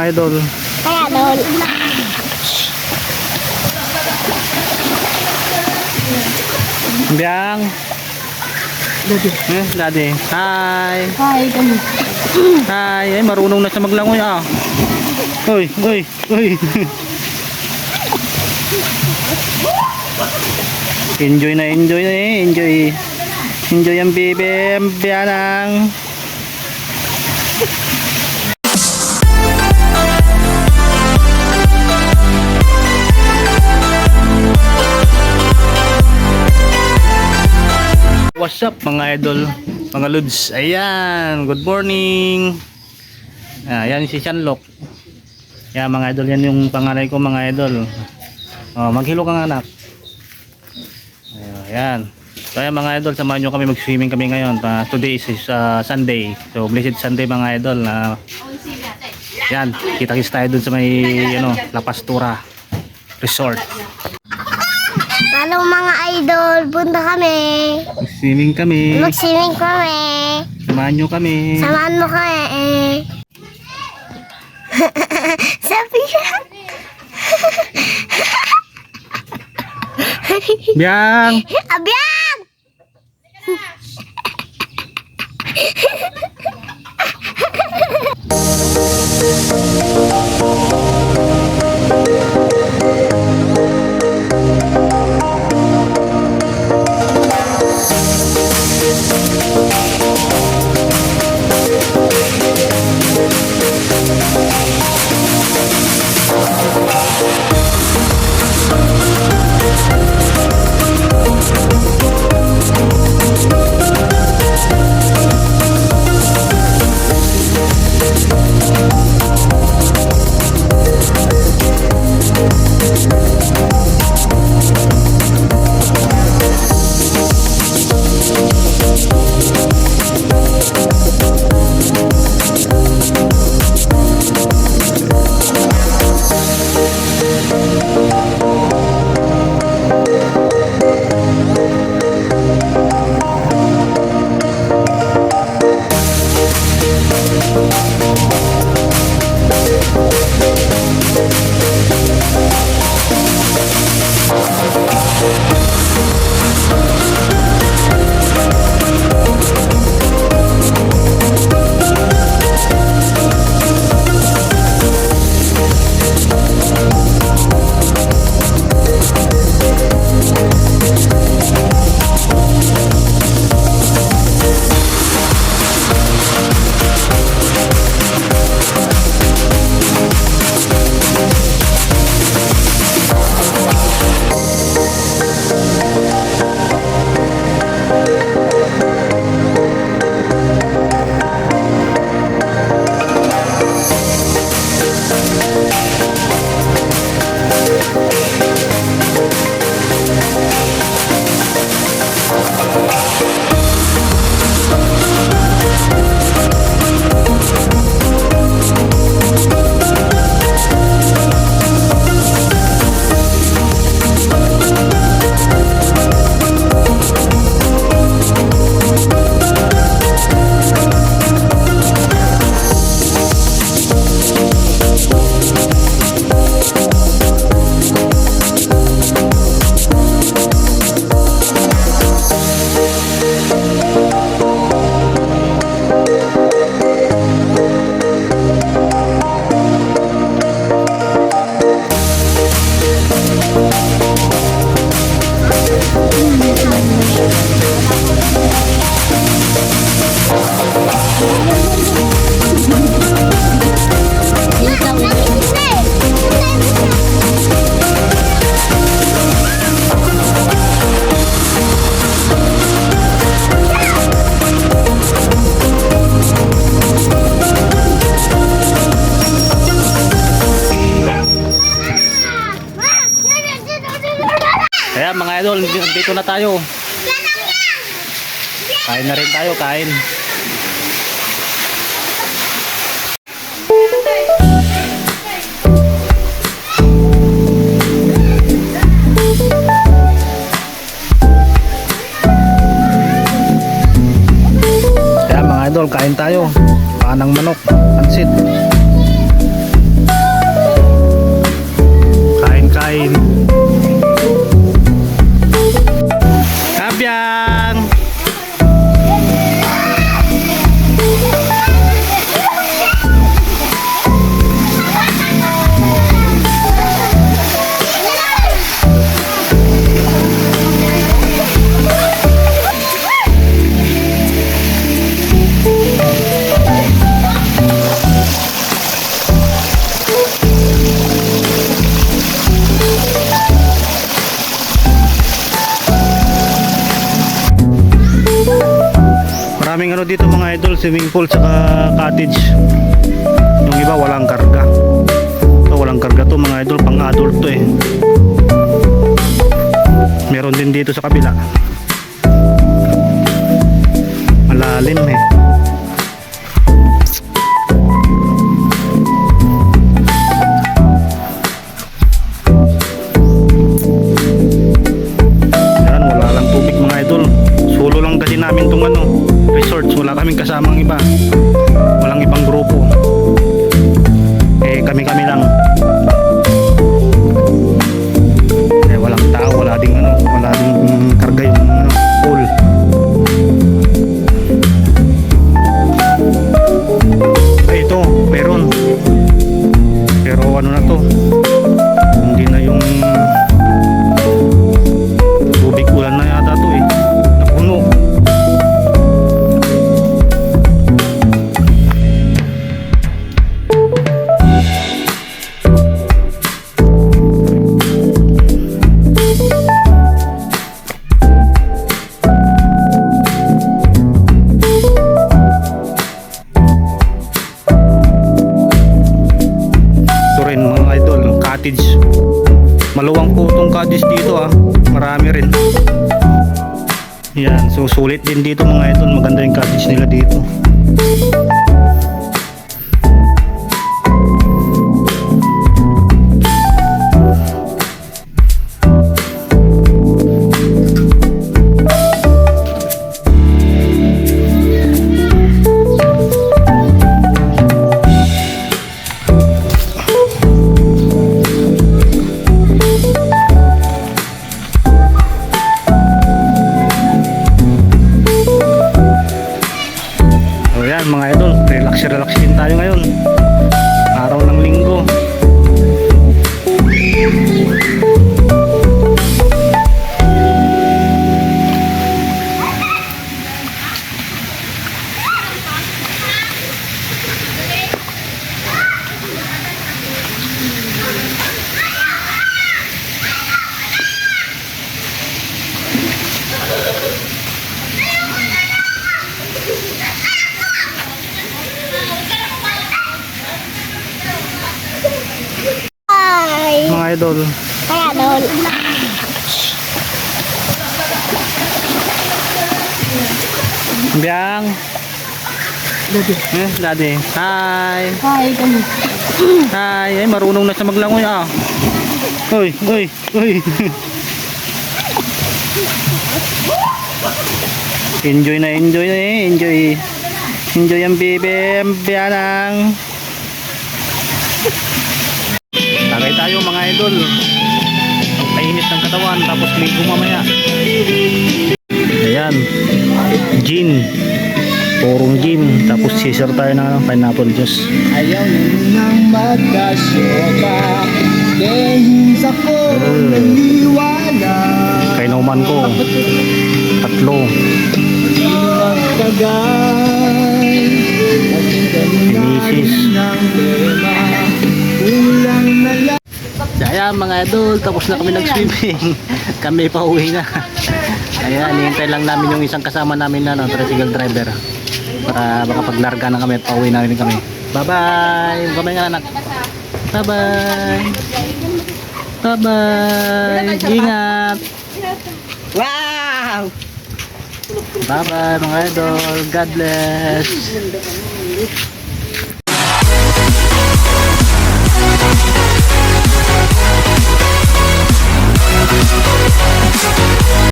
idol. Kaya idol. Biang. Daddy. Hi. Hi, kami. Hi. Ay, marunong na siya maglangoy ah. Uy. Enjoy na enjoy. Enjoy ang bebe, biyanang. What's up mga idol, mga lods? Ayan, good morning. Ayan si Shanlok. Ayan mga idol, yan yung pangalan ko mga idol. Maghilo kang anak. Ayan. So ayan mga idol, samahan nyo kami, mag-swimming kami ngayon. Today is Sunday. So blessed Sunday mga idol. Yan, kita-kits tayo dun sa may La Pastura Resort. Hello mga idol, punta kami. Mag-swimming kami. Mag-swimming kami. Samahan nyo kami. Samahan mo kami. Sabi siya. Biang! Abiyang! Kaya mga idol, dito na tayo. Kain na rin tayo, kain. Kaya mga idol, kain tayo. Panang manok, pansit. ano dito mga idol, swimming pool saka cottage. Yung iba walang karga. Ito walang karga to mga idol, pang adult to eh. Meron din dito sa kabila. Malalim eh. Yan, wala lang tubig mga idol. Solo lang kasi namin tong ano, resorts. Wala kaming kasamang iba. Walang ibang grupo. Eh kami-kami lang. Eh walang tao, wala ding ano, wala ding karga yung ano, pool. Ay ito, peron. Pero ano na to? Hindi na yung tubig ulan na yata to eh. Napuno. Cottage. Maluwang po itong cottage dito ah. Marami rin. Yan, so sulit din dito mga idol. Maganda yung cottage nila dito. Mga idol, relax din tayo ngayon. Araw ng linggo. Mga idol, Kaya doon. Biang. Daddy. Hi. Hi, kami. Hi. Ay, marunong na siya maglangoy ah. Uy. Enjoy na eh. Enjoy ang bebe. Bianang. Tagay tayo mga idol. Ang painit ng katawan tapos ligo mamaya. Ayan. Gin. Purong gin. Tapos scissor tayo ng pineapple juice. Ayaw nang magkasyoka dahil sa ko naniwala. Kainuman ko. 3. Magtagay Finisis. ng lema. Kulang na lang. Ayan mga idol, tapos na kami nag-swimming. Kami pa uwi na. Ayan, hihintay lang namin yung isang kasama namin na tricycle driver. Para makapaglarga na kami at pauwi na rin kami. Bye-bye! Kamay nga anak. Bye-bye! Bye-bye! Ingat! Wow! Bye-bye mga idol! God bless!